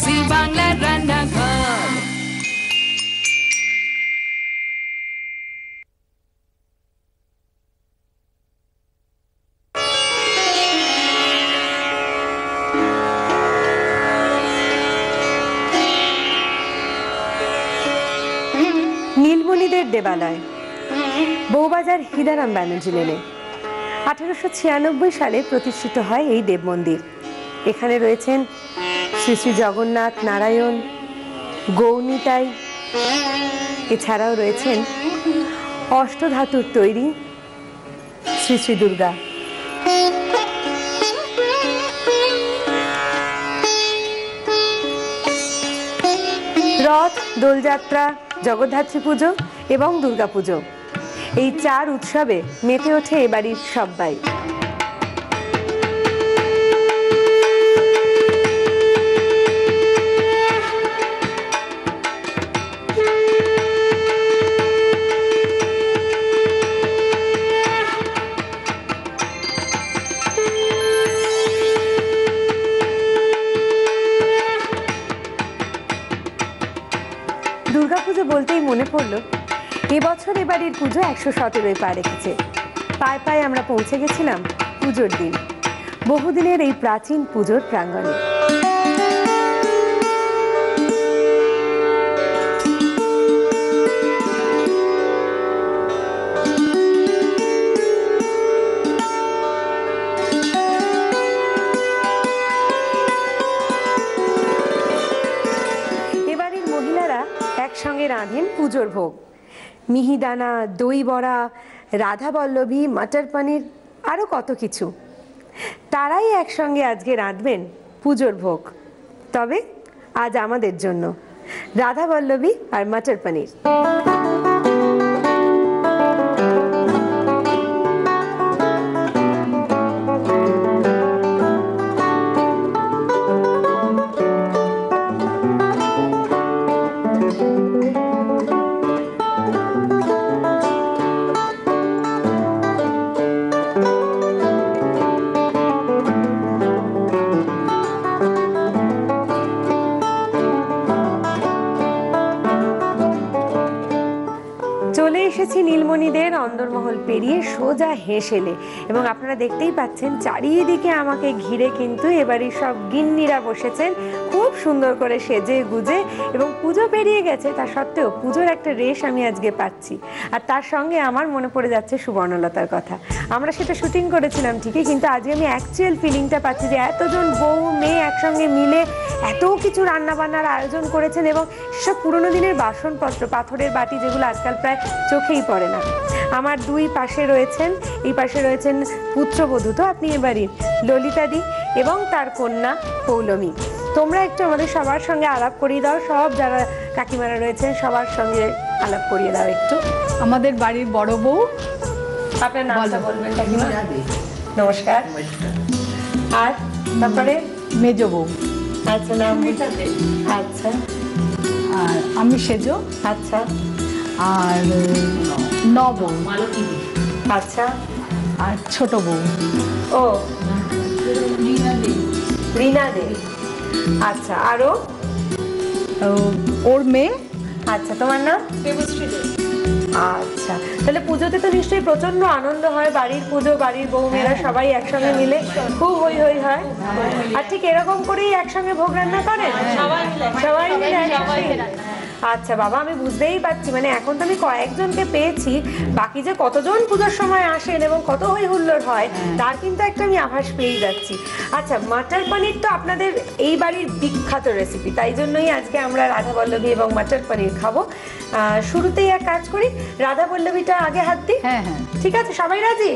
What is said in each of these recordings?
জি বাংলার রান্নাঘর। নীলমণিদের দেবালয়, বউবাজার হিদারাম ব্যানার্জি লেনে 1896 সালে প্রতিষ্ঠিত হয় এই দেব মন্দির। এখানে রয়েছেন শ্রী শ্রী জগন্নাথ, নারায়ণ, গৌনিতাই, এছাড়াও রয়েছেন অষ্টধাতুর তৈরি শ্রী শ্রী দুর্গা। রথ, দোলযাত্রা, জগদ্ধাত্রী পুজো এবং দুর্গা পুজো, এই 4 উৎসবে মেতে ওঠে এবাড়ির সব্বাই। দুর্গাপুজো বলতেই মনে পড়লো, এবছর এবাড়ির পুজো 117 পা রেখেছে। পায়ে পায়ে আমরা পৌঁছে গেছিলাম পুজোর দিন, বহুদিনের এই প্রাচীন পুজোর প্রাঙ্গণে। এবাড়ির মহিলারা একসঙ্গে রাঁধেন পুজোর ভোগ, মিহিদানা, দই বড়া, রাধা বল্লভী, মটর পনির, আরও কত কিছু। তারাই একসঙ্গে আজকে রাঁধবেন পুজোর ভোগ। তবে আজ আমাদের জন্য রাধা বল্লভী আর মটর পনির। চলে এসেছি নীলমণিদের অন্দরমহল পেরিয়ে সোজা হেঁসেলে, এবং আপনারা দেখতেই পাচ্ছেন চারিদিকে আমাকে ঘিরে কিন্তু এবারই সব গিন্নিরা বসেছেন খুব সুন্দর করে সেজে গুজে, এবং পুজো পেরিয়ে গেছে তা সত্ত্বেও পুজোর একটা রেশ আমি আজকে পাচ্ছি। আর তার সঙ্গে আমার মনে পড়ে যাচ্ছে সুবর্ণলতার কথা। আমরা সেটা শুটিং করেছিলাম ঠিকই, কিন্তু আজকে আমি অ্যাকচুয়াল ফিলিংটা পাচ্ছি যে এতজন বউ মেয়ে একসঙ্গে মিলে এত কিছু রান্নাবান্নার আয়োজন করেছেন, এবং সব পুরোনো দিনের বাসনপত্র, পাথরের বাটি, যেগুলো আজকাল প্রায় চোখেই পড়ে না। আমার দুই পাশে রয়েছেন, এই পাশে রয়েছেন পুত্রবধূ, তো আপনি এবারই ললিতাদি এবং তার কন্যা পৌলমী। তোমরা একটু আমাদের সবার সঙ্গে আলাপ করিয়ে দাও, সব যারা কাকিমারা রয়েছেন সবার সঙ্গে আলাপ করিয়ে দাও একটু। আমাদের বাড়ির বড় বউ। আপনার নামটা বলবেন কাকিমা? নমস্কার। আর তারপরে মেজ বউ। আচ্ছা, নাম? আচ্ছা। আর আমি সেজো। আচ্ছা। আর বউ। আচ্ছা। আর ছোট বউ। ও, রীনা দে। আচ্ছা, আরো? ওর মেয়ে। আচ্ছা, তোমার নাম? দেবশ্রী দে। আচ্ছা, তাহলে পুজোতে তো নিশ্চয়ই প্রচন্ড আনন্দ হয়, বাড়ির পুজো, বাড়ির বউ মেয়েরা সবাই একসঙ্গে মিলে খুব হই হই হয়। আর ঠিক এরকম করেই একসঙ্গে ভোগ রান্না করেন সবাই মিলে একসঙ্গে? আচ্ছা বাবা, আমি বুঝতেই পারছি, মানে এখন তো আমি কয়েকজনকে পেয়েছি, বাকি যে কতজন পুজোর সময় আসেন এবং কত হই হুল্লোড় হয় তার কিন্তু একটা আমি আভাস পেয়ে যাচ্ছি। আচ্ছা, মটর পনির তো আপনাদের এই বাড়ির বিখ্যাত রেসিপি, তাই জন্যই আজকে আমরা রাধা বল্লভী এবং মটর পনির খাবো। শুরুতেই এক কাজ করি, রাধা বল্লভীটা আগে হাত দিই। হ্যাঁ হ্যাঁ, ঠিক আছে, সবাই রাজি?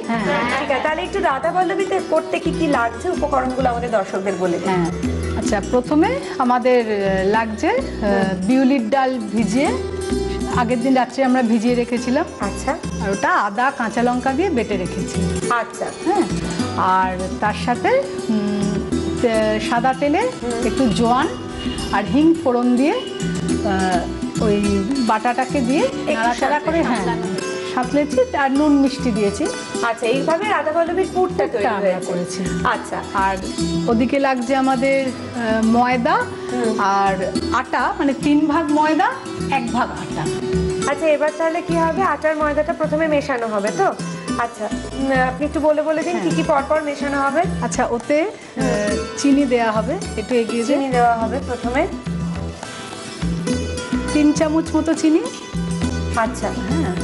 ঠিক আছে, তাহলে একটু রাধা বল্লভীতে করতে কি কি লাগছে উপকরণগুলো আমাদের দর্শকদের বলে দিন। হ্যাঁ আচ্ছা, প্রথমে আমাদের লাগছে বিউলির ডাল ভিজিয়ে, আগের দিন রাত্রে আমরা ভিজিয়ে রেখেছিলাম। আচ্ছা। আর ওটা আদা কাঁচা লঙ্কা দিয়ে বেটে রেখেছি। আচ্ছা। হ্যাঁ, আর তার সাথে সাদা তেলে একটু জোয়ান আর হিং ফোড়ন দিয়ে ওই বাটাটাকে দিয়ে নাড়াচাড়া করে, হ্যাঁ সাঁতলেছি আর নুন মিষ্টি দিয়েছি। আচ্ছা, এইভাবে রাধা পল্লবীর পুরটা তৈরি আমরা হয়েছে। করেছি। আচ্ছা, আর ওদিকে লাগছে আমাদের ময়দা আর আটা, মানে 3 ভাগ ময়দা 1 ভাগ আটা। আচ্ছা, এবার তাহলে কি হবে, আটার ময়দাটা প্রথমে মেশানো হবে তো? আচ্ছা, আপনি একটু বলে দিন কি কি পরপর মেশানো হবে। আচ্ছা, ওতে চিনি দেয়া হবে, একটু এগিয়ে দিয়ে। চিনি দেওয়া হবে প্রথমে 3 চামচ মতো চিনি। আচ্ছা, হ্যাঁ,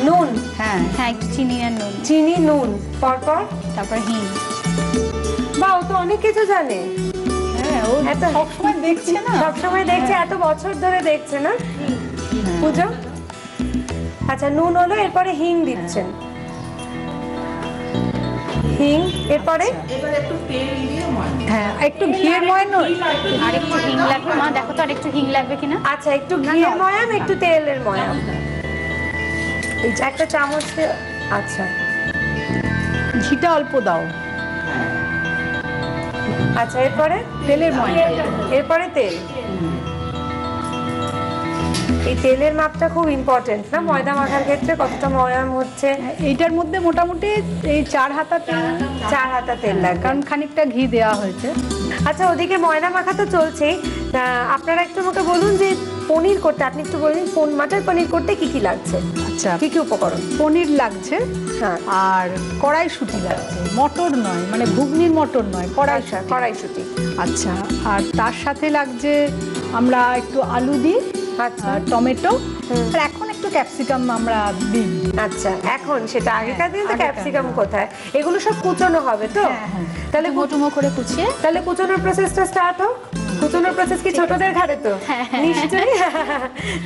নুন, হ্যাঁ হ্যাঁ, একটু চিনি আর নুন, চিনি নুন পরপর, তারপর হিং। বা ও তো অনেক কিছু জানে। হ্যাঁ, ও এত সবসময় দেখছে না, সবসময় দেখছে, এত বছর ধরে দেখছে না পুজো। আচ্ছা, নুন হলো, এরপরে হিং দিচ্ছেন, হিং, এরপরে হ্যাঁ একটু ঘিয়ের ময়ন। আর একটু হিং লাগবে মা, দেখো তো আর একটু হিং লাগবে কিনা। আচ্ছা, একটু ঘিয়ের ময়াম, একটু তেলের ময়াম, এই যে একটা চামচ আচ্ছা, ঘিটা অল্প দাও। আচ্ছা, এরপরে তেলের ময়ন, এরপরে তেল। এই তেলের মাপটা খুব ইম্পর্টেন্ট না ময়দা মাখার ক্ষেত্রে, কতটা ময়াম হচ্ছে। এইটার মধ্যে মোটামুটি এই 4 হাতা তেল, 4 হাতা তেল লাগে, কারণ খানিকটা ঘি দেওয়া হয়েছে। আচ্ছা, ওদিকে ময়দা মাখা তো চলছেই। আপনারা একটু আমাকে বলুন যে পনির করতে, আপনি একটু বলুন মাটার পনির করতে কি কি লাগছে, আচ্ছা, কি কি উপকরণ। পনির লাগছে, হ্যাঁ, আর কড়াইশুঁটি লাগছে, মটর নয়, মানে ঘুগনির মটর নয়, কড়াইশুঁটি। আচ্ছা, আর তার সাথে লাগছে আমরা একটু আলু দিই, আচ্ছা, টমেটো, আর এখন একটু ক্যাপসিকাম আমরা দিই। আচ্ছা, এখন সেটা আগেকার দিনে তো ক্যাপসিকাম কোথায়, এগুলো সব কুচোনো হবে তো? হ্যাঁ। তাহলে মোটুমো করে কুচিয়ে তাহলে কুচোনোর প্রসেসটা স্টার্ট হোক। কুচোনোর প্রসেস কি ছোটদের ঘাড়ে তো? নিশ্চয়ই।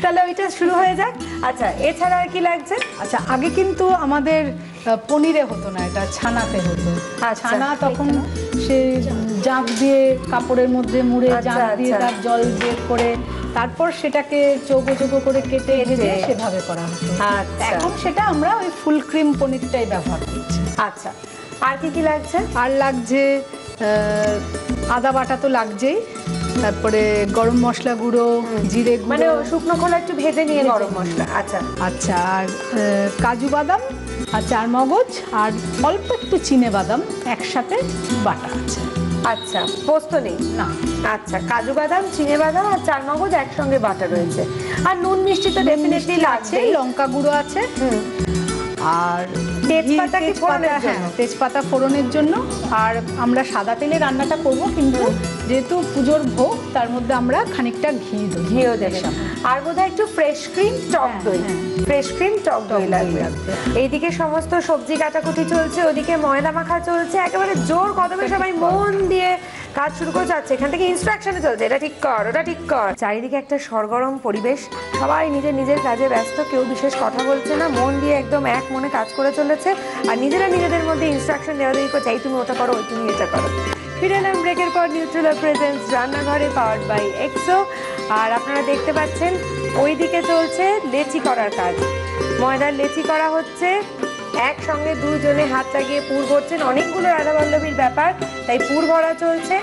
তাহলে ওইটা শুরু হয়ে যাক। আচ্ছা, এছাড়া আর কি লাগছে? আচ্ছা, আগে কিন্তু আমাদের পনিরে হতো না, এটা ছানাতে হতো। আচ্ছা। ছানা তখন সে জাঁক দিয়ে কাপড়ের মধ্যে মুড়ে, আচ্ছা, জাঁক দিয়ে আচ্ছা। তার জল বের করে তারপর সেটাকে চৌকো চৌকো করে কেটে ভেজে সেভাবে করা হতো। আচ্ছা, এখন সেটা আমরা ওই ফুল ক্রিম পনিরটাই ব্যবহার করছি। আচ্ছা, আর কি কি লাগছে? আর লাগছে আদা বাটা তো লাগছেই, তারপরে গরম মশলা গুঁড়ো, জিরে মানে গুঁড়ো, শুকনো খোলা একটু ভেজে নিয়ে গরম মশলা। আচ্ছা, আচ্ছা, আর কাজু বাদাম আর চারমগজ আর অল্প একটু চিনে বাদাম একসাথে বাটা আছে। আচ্ছা, পোস্ত নেই না, আচ্ছা, কাজু বাদাম, চিনে বাদাম আর চারমগজ একসঙ্গে বাটা রয়েছে। আর নুন মিষ্টি তো ডেফিনেটলি আছে, লাগছে। লঙ্কা গুঁড়ো আছে, আর তেজপাতা কি ফোড়নের জন্য? হ্যাঁ, তেজপাতা ফোড়নের জন্য। আর আমরা সাদা তেলে রান্নাটা করব, কিন্তু যেহেতু পুজোর ভোগ তার মধ্যে আমরা খানিকটা ঘিও দেবেন। আর বোধহয় একটু ফ্রেশ ক্রিম, টক দই, ফ্রেশ ক্রিম, টক দই লাগবে। এইদিকে সমস্ত সবজি কাটাকুটি চলছে, ওদিকে ময়দা মাখা চলছে, একেবারে জোর কদমে সবাই মন দিয়ে কাজ শুরু করে যাচ্ছে। এখান থেকে ইনস্ট্রাকশনে চলছে, এটা ঠিক কর, ওটা ঠিক কর। চারিদিকে একটা সরগরম পরিবেশ, সবাই নিজের নিজের কাজে ব্যস্ত, কেউ বিশেষ কথা বলছে না, মন দিয়ে একদম এক মনে কাজ করে চলেছে। আর নিজেরা নিজেদের মধ্যে ইনস্ট্রাকশন দেওয়া দেওয়ি করছে, এই তুমি ওটা করো, ওই তুমি এটা করো। ফিরে এলাম ব্রেকের পর, নিউট্রেলা প্রেজেন্টস রান্নাঘরে, পাওয়ার্ড বাই এক্সো। আর আপনারা দেখতে পাচ্ছেন ওইদিকে চলছে লেচি করার কাজ, ময়দার লেচি করা হচ্ছে। একসঙ্গে দুজনে হাত লাগিয়ে পুর ভরছেন, অনেকগুলো রাধা পল্লবীর ব্যাপার, তাই পুর ভরা চলছে।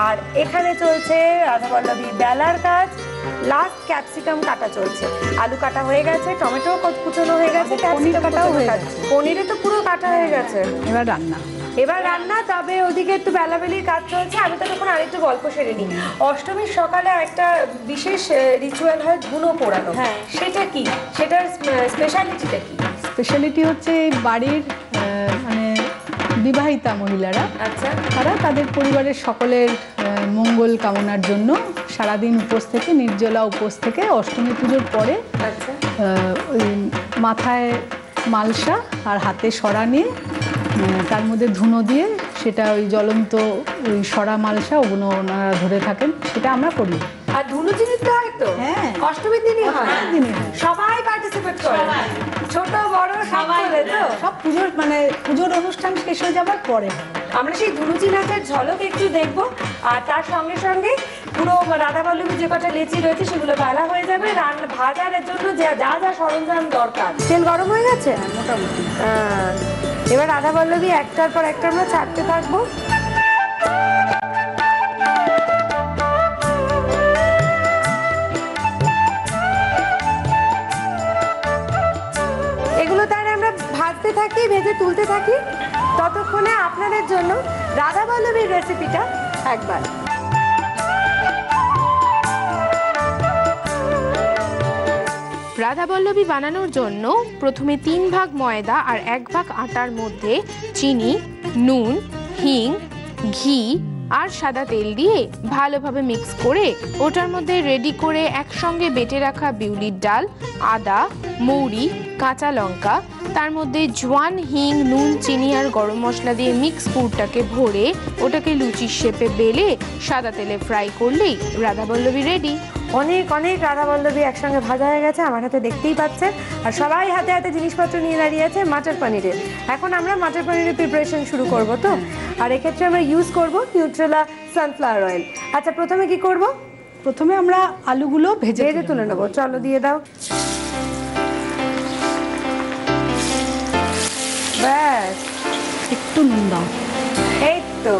আর এখানে চলছে রাধা পল্লবীর বেলার কাজ, লাস্ট ক্যাপসিকাম কাটা চলছে, আলু কাটা হয়ে গেছে, টমেটো কুচোনো হয়ে গেছে, পনির কাটাও হয়ে গেছে, পনিরে তো পুরো কাটা হয়ে গেছে। এবার রান্না, তবে ওদিকে একটু বেলাবেলির কাজ চলছে। আমি তো তখন আরেকটু গল্প সেরে নিই। অষ্টমীর সকালে একটা বিশেষ রিচুয়াল হয় ধুনো পোড়ানো, সেটা কি, সেটার স্পেশালিটিটা কি? স্পেশালিটি হচ্ছে এই বাড়ির মানে বিবাহিতা মহিলারা, আচ্ছা, তারা তাদের পরিবারের সকলের মঙ্গল কামনার জন্য সারাদিন উপোস থেকে, নির্জলা উপোস থেকে অষ্টমী পুজোর পরে আচ্ছা, ওই মাথায় মালসা আর হাতে সরা নিয়ে তার মধ্যে ধুনো দিয়ে, সেটা ওই জ্বলন্ত ওই সরা মালসা ওগুলো ওনারা ধরে থাকেন, সেটা আমরা করি। আর ধুনো জিনিস তো হয় তো? হ্যাঁ, অষ্টমীর দিনই হয়, সবাই পার্টিসিপেট করে, ছোট বড় সবাই তো। সব পুজোর মানে পুজোর অনুষ্ঠান শেষ হয়ে যাবার পরে আমরা সেই ধুনুচি নাচের ঝলক একটু দেখবো। আর তার সঙ্গে সঙ্গে পুরো রাধা পল্লবীর যে কটা লেচি রয়েছে সেগুলো বেলা হয়ে যাবে। ভাজার জন্য যা যা সরঞ্জাম দরকার। তেল গরম হয়ে গেছে মোটামুটি। এবার রাধা পল্লবী একটার পর একটা আমরা ছাড়তে থাকবো। বলতে থাকি, ততক্ষণে আপনাদের জন্য রাধাবল্লভীর রেসিপিটা একবার। রাধাবল্লভী বানানোর জন্য প্রথমে 3 ভাগ ময়দা আর 1 ভাগ আটার মধ্যে চিনি, নুন, হিং, ঘি আর সাদা তেল দিয়ে ভালোভাবে মিক্স করে ওটার মধ্যে রেডি করে একসঙ্গে বেটে রাখা বিউলির ডাল, আদা, মৌরি, কাঁচা লঙ্কা, তার মধ্যে জোয়ান, হিং, নুন, চিনি আর গরম মশলা দিয়ে মিক্স পুরটাকে ভরে ওটাকে লুচির শেপে বেলে সাদা তেলে ফ্রাই করলেই রাধাবল্লভী রেডি। অনেক অনেক রাধাবল্লভী একসঙ্গে ভাজা হয়ে গেছে, আমার হাতে দেখতেই পাচ্ছেন। আর সবাই হাতে হাতে জিনিসপত্র নিয়ে দাঁড়িয়ে আছে মাটার পনিরের। এখন আমরা মাটার পনিরের প্রিপারেশন শুরু করব তো। আর এক্ষেত্রে আমরা ইউজ করব নিউট্রেলা সানফ্লাওয়ার অয়েল। আচ্ছা, প্রথমে কি করব? প্রথমে আমরা আলুগুলো ভেজে তুলে নেবো। চলো দিয়ে দাও। ব্যাস, একটু নুন দাও। এই তো।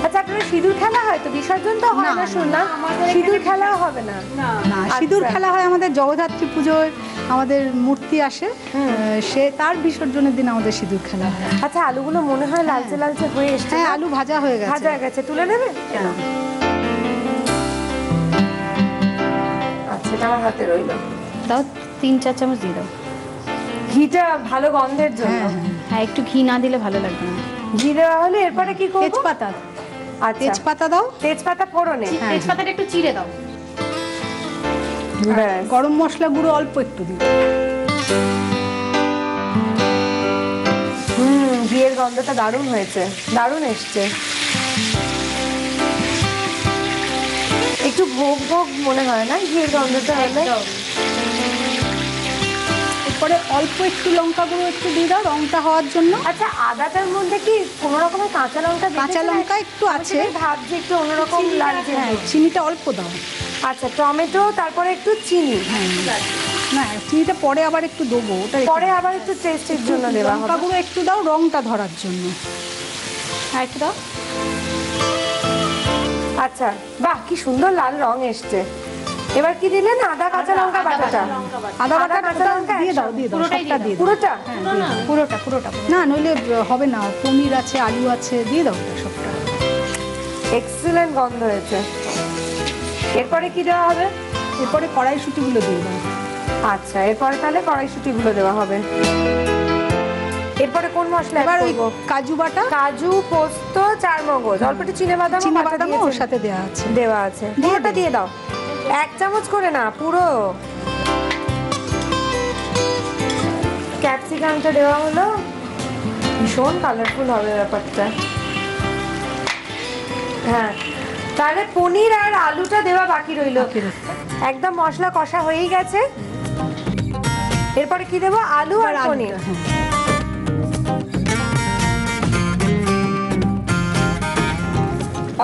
আচ্ছা, আপনার সিঁদুর খেলা হয় তো? বিসর্জন তো হয় না শুনলাম, সিঁদুর খেলাও হবে না? না, সিঁদুর খেলা হয় আমাদের জগদ্ধাত্রী পুজোয়, আমাদের মূর্তি আসে, সে তার বিসর্জনের দিন আমাদের সিঁদুর খেলা হয়। আচ্ছা, আলুগুলো মনে হয় লালচে লালচে হয়ে এসছে। হ্যাঁ, আলু ভাজা হয়ে গেছে। ভাজা গেছে, তুলে নেবে? আচ্ছা, এটা আমার হাতে রইল। দাও 3-4 চামচ দিয়ে দাও। ঘিটা ভালো গন্ধের জন্য। হ্যাঁ, একটু ঘি না দিলে ভালো লাগবে না। ঘি দেওয়া হলে এরপরে কি করব? তেজপাতা। আর তেজপাতা দাও। তেজপাতা ফোড়নে। তেজপাতাটা একটু চিড়ে দাও। গরম মশলা গুঁড়ো অল্প একটু দিও। ঘিয়ের গন্ধটা দারুণ হয়েছে, দারুণ এসছে। একটু ভোগ ভোগ মনে হয় না ঘিয়ের গন্ধটা হলে? এরপরে অল্প একটু লঙ্কা গুঁড়ো একটু দিয়ে দাও রংটা হওয়ার জন্য। আচ্ছা, আদাটার মধ্যে কি কোনো রকমের কাঁচা লঙ্কা? কাঁচা লঙ্কা একটু আছে, ভাবছি একটু অন্যরকম লাগছে। হ্যাঁ, চিনিটা অল্প দাও। আচ্ছা, টমেটো, তারপরে একটু চিনি। না, চিনিটা পরে আবার একটু দেবো, ওটা পরে আবার একটু টেস্টের জন্য দেওয়া হবে। লঙ্কা গুঁড়ো একটু দাও রংটা ধরার জন্য। আর একটু দাও। আচ্ছা, বাহ, কি সুন্দর লাল রং এসছে। এবার কি দিলেন? আদা, কাঁচা লঙ্কা বাটাটা। আদা বাটা, কাঁচা লঙ্কা দিয়ে দাও, দিয়ে দাও, সবটা দিয়ে দাও। পুরোটা? পুরোটা। না, নইলে হবে না। পনির আছে, আলু আছে, দিয়ে দাও সবটা। এক্সিলেন্ট গন্ধ হয়েছে। এরপরে কি দেওয়া হবে? এরপরে কড়াইশুঁটিগুলো দিয়ে দাও। আচ্ছা, এরপরে তাহলে কড়াইশুঁটিগুলো দেওয়া হবে। এরপরে কোন মশলা? এবার ওই কাজু বাটা, কাজু, পোস্ত, চারমগজ, অল্প একটু চিনেবাদাম ওর সাথে দেওয়া আছে। দেওয়া আছে। পুরোটা দিয়ে দাও, 1 চামচ করে না, পুরো। ক্যাপসিকামটা দেওয়া হলো, ভীষণ কালারফুল হবে ব্যাপারটা। হ্যাঁ, তাহলে পনির আর আলুটা দেওয়া বাকি রইল। একদম মশলা কষা হয়েই গেছে। এরপরে কি দেবো? আলু আর পনির।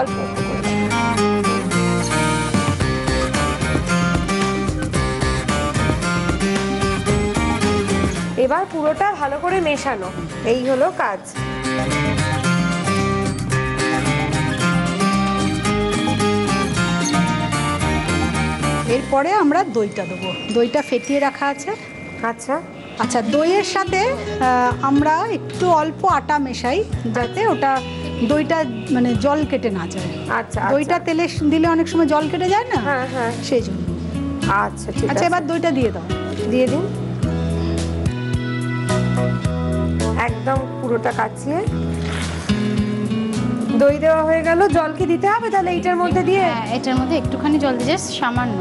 অল্প এবার পুরোটা ভালো করে মেশানো, এই হলো কাজ। এরপরে আমরা দইটা দেবো। দইটা ফেটিয়ে রাখা আছে। আচ্ছা আচ্ছা, দইয়ের সাথে আমরা একটু অল্প আটা মেশাই, যাতে ওটা দইটা মানে জল কেটে না যায়। আচ্ছা, দইটা তেলে দিলে অনেক সময় জল কেটে যায় না, হ্যাঁ হ্যাঁ, সেই জন্য। আচ্ছা ঠিক আছে। আচ্ছা, এবার দইটা দিয়ে দাও। দিয়ে দিন, একদম পুরোটা কাচিয়ে। দই দেওয়া হয়ে গেল। জল কি দিতে হবে তাহলে এইটার মধ্যে দিয়ে? হ্যাঁ, এটার মধ্যে একটুখানি জল দিয়ে, সামান্য।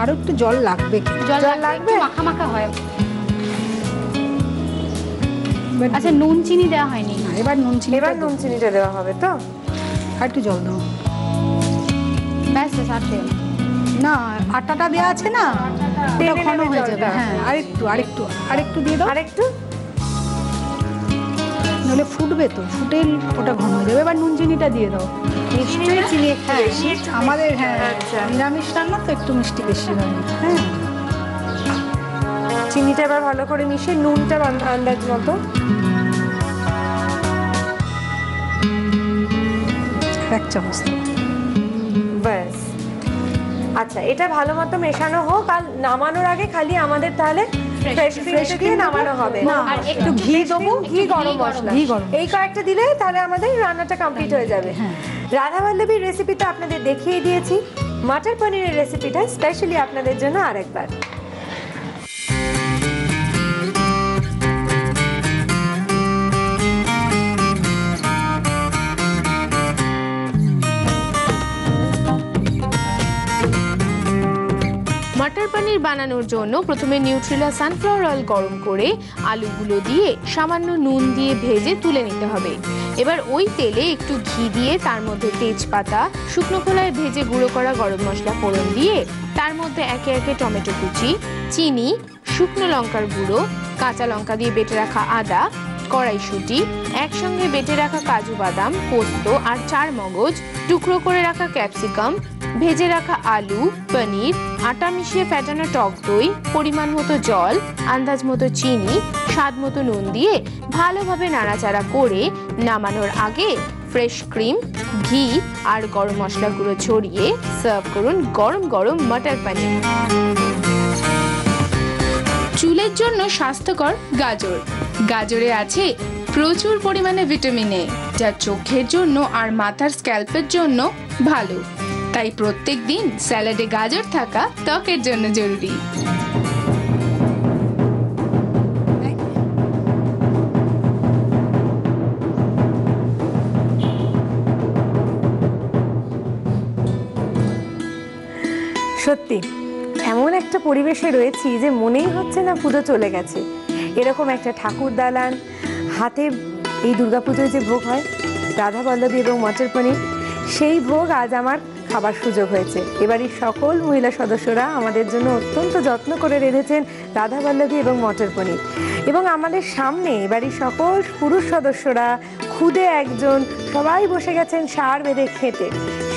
আরো একটু জল লাগবে। জল লাগবে, মাখা মাখা হয়। আচ্ছা, নুন চিনি দেওয়া হয়নি। এবার নুন চিনিটা দেওয়া হবে তো? আর একটু জল দাও। ব্যাস, আছে না, আটাটা দেওয়া আছে না, ওটা ঘন হয়ে যাবে। হ্যাঁ, আরেকটু দিয়ে দাও। আরেকটু, নইলে ফুটবে তো, ফুটে ওটা ঘন হয়ে যাবে। এবার নুন চিনিটা দিয়ে দাও। নিশ্চয়ই চিনি একটু বেশি আমাদের, হ্যাঁ, নিরামিষ রান্না তো একটু মিষ্টি বেশি হয়। হ্যাঁ, চিনিটা এবার ভালো করে মিশিয়ে, নুনটা আন্দাজ মতো। এক চামচ। আচ্ছা, এটা ভালো মতো মেশানো হোক, আর নামানোর আগে খালি আমাদের তাহলে ফ্রেশ ক্রিম নামানো হবে। আর একটু ঘি দেবো, ঘি গরম মশলা, এই কয়েকটা দিলে তাহলে আমাদের রান্নাটা কমপ্লিট হয়ে যাবে। রাধা বল্লভীর রেসিপিটা আপনাদের দেখিয়ে দিয়েছি, মটর পনিরের রেসিপিটা স্পেশালি আপনাদের জন্য আরেকবার। মটর পনির বানানোর জন্য প্রথমে নিউট্রেলা সানফ্লাওয়ার অয়েল গরম করে আলুগুলো দিয়ে সামান্য নুন দিয়ে ভেজে তুলে নিতে হবে। এবার ওই তেলে একটু ঘি দিয়ে তার মধ্যে তেজপাতা, শুকনো খোলায় ভেজে গুঁড়ো করা গরম মশলা ফোড়ন দিয়ে তার মধ্যে একে একে টমেটো কুচি, চিনি, শুকনো লঙ্কার গুঁড়ো, কাঁচা লঙ্কা দিয়ে বেটে রাখা আদা, কড়াইশুঁটি, একসঙ্গে বেটে রাখা কাজু বাদাম, পোস্ত আর চার মগজ, টুকরো করে রাখা ক্যাপসিকাম, ভেজে রাখা আলু, পনির, আটা মিশিয়ে ফেটানো টক দই, পরিমাণ মতো জল, আন্দাজ মতো চিনি, স্বাদ মতো নুন দিয়ে ভালোভাবে নাড়াচাড়া করে নামানোর আগে ফ্রেশ ক্রিম, ঘি আর গরম মশলা গুঁড়ো ছড়িয়ে সার্ভ করুন গরম গরম মটর পনির। চুলের জন্য স্বাস্থ্যকর গাজর। গাজরে আছে প্রচুর পরিমাণে ভিটামিন এ, যা চোখের জন্য আর মাথার স্ক্যাল্পের জন্য ভালো। তাই প্রত্যেক দিন স্যালাডে গাজর থাকা ত্বকের জন্য জরুরি। সত্যি এমন একটা পরিবেশে রয়েছি যে মনেই হচ্ছে না পুজো চলে গেছে। এরকম একটা ঠাকুর দালান, হাতে এই দুর্গাপুজোয় যে ভোগ হয় রাধা বল্লভী এবং মটর পনির, সেই ভোগ আজ আমার খাবার সুযোগ হয়েছে। এবারই সকল মহিলা সদস্যরা আমাদের জন্য অত্যন্ত যত্ন করে রেঁধেছেন রাধা বল্লভী এবং মটর পনির, এবং আমাদের সামনে এবারই সকল পুরুষ সদস্যরা খুদে একজন সবাই বসে গেছেন সার বেঁধে খেতে।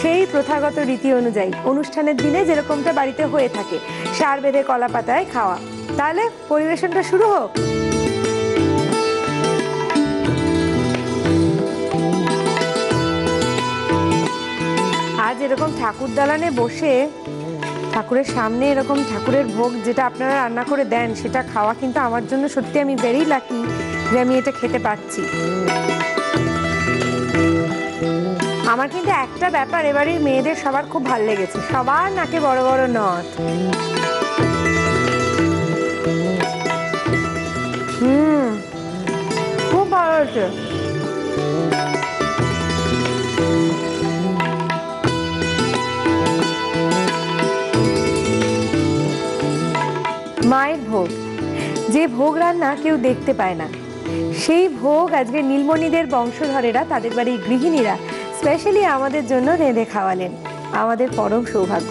সেই প্রথাগত রীতি অনুযায়ী অনুষ্ঠানের দিনে যেরকমটা বাড়িতে হয়ে থাকে, সার বেঁধে কলা পাতায় খাওয়া। তাহলে পরিবেশনটা শুরু হোক। আজ এরকম ঠাকুর দালানে বসে ঠাকুরের সামনে এরকম ঠাকুরের ভোগ যেটা আপনারা রান্না করে দেন সেটা খাওয়া কিন্তু আমার জন্য সত্যি আমি ভেরি লাকি যে আমি এটা খেতে পাচ্ছি। আমার কিন্তু একটা ব্যাপার এবারে মেয়েদের সবার খুব ভালো লেগেছে, সবার নাকে বড় বড় নথ। খুব ভালো হয়েছে। মায়ের ভোগ, যে ভোগ রান্না কেউ দেখতে পায় না, সেই ভোগ আজকে নীলমণিদের বংশধরেরা, তাদের বাড়ির গৃহিণীরা স্পেশালি আমাদের জন্য রেঁধে খাওয়ালেন। আমাদের পরম সৌভাগ্য।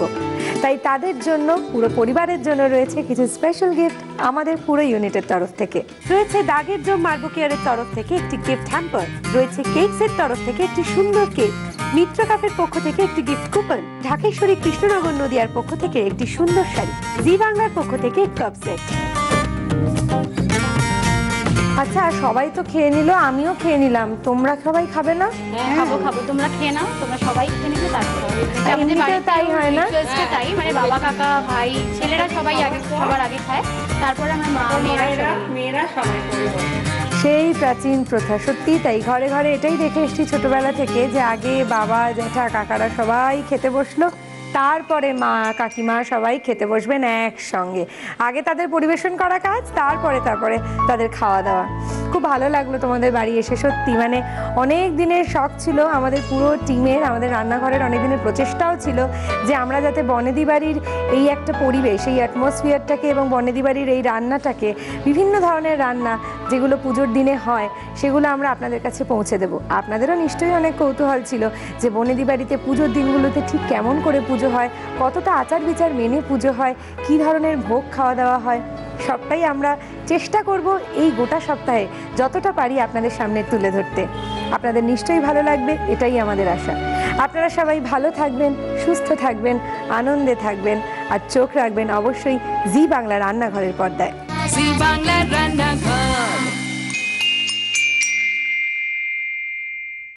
তাই তাদের জন্য, পুরো পরিবারের জন্য রয়েছে কিছু স্পেশাল গিফট আমাদের পুরো ইউনিটের তরফ থেকে। রয়েছে দাগের জম মার্বো কেয়ারের তরফ থেকে একটি গিফট হ্যাম্পার, রয়েছে কেকসের তরফ থেকে একটি সুন্দর কেক, মিত্র কাফের পক্ষ থেকে একটি গিফট কুপন, ঢাকেশ্বরী কৃষ্ণনগর নদিয়ার পক্ষ থেকে একটি সুন্দর শাড়ি, জি বাংলার পক্ষ থেকে কাপ সেট। আচ্ছা, সবাই তো খেয়ে নিল, আমিও খেয়ে নিলাম, তোমরা সবাই খাবে না? খাবো খাবো, তোমরা খেয়ে নাও, তোমরা সবাই খেয়ে নিলে এমনিতেও তাই হয় না? তাই মানে বাবা, কাকা, ভাই, ছেলেরা সবাই আগে, সবার আগে খায়, তারপরে আমার মা, মেয়েরা সবাই করে। সেই প্রাচীন প্রথা, সত্যি তাই। ঘরে ঘরে এটাই দেখে এসেছি ছোটবেলা থেকে যে আগে বাবা, জ্যাঠা, কাকারা সবাই খেতে বসলো, তারপরে মা, কাকিমা সবাই খেতে বসবেন একসঙ্গে। আগে তাদের পরিবেশন করা কাজ, তারপরে তাদের খাওয়া দাওয়া। খুব ভালো লাগলো তোমাদের বাড়ি এসে, সত্যি মানে অনেক দিনের শখ ছিল আমাদের পুরো টিমের, আমাদের রান্নাঘরের অনেক দিনের প্রচেষ্টাও ছিল যে আমরা যাতে বনেদি বাড়ির এই একটা পরিবেশ, এই অ্যাটমসফিয়ারটাকে এবং বনেদি বাড়ির এই রান্নাটাকে, বিভিন্ন ধরনের রান্না যেগুলো পুজোর দিনে হয় সেগুলো আমরা আপনাদের কাছে পৌঁছে দেবো। আপনাদেরও নিশ্চয়ই অনেক কৌতূহল ছিল যে বনেদি বাড়িতে পুজোর দিনগুলোতে ঠিক কেমন করে পুজো হয়, কতটা আচার বিচার মেনে পুজো হয়, কী ধরনের ভোগ খাওয়া দাওয়া হয়, সবটাই আমরা চেষ্টা করব এই গোটা সপ্তাহে যতটা পারি আপনাদের সামনে তুলে ধরতে। আপনাদের নিশ্চয়ই ভালো লাগবে, এটাই আমাদের আশা। আপনারা সবাই ভালো থাকবেন, সুস্থ থাকবেন, আনন্দে থাকবেন, আর চোখ রাখবেন অবশ্যই জি বাংলা রান্নাঘরের পর্দায়। জি বাংলা রান্নাঘর।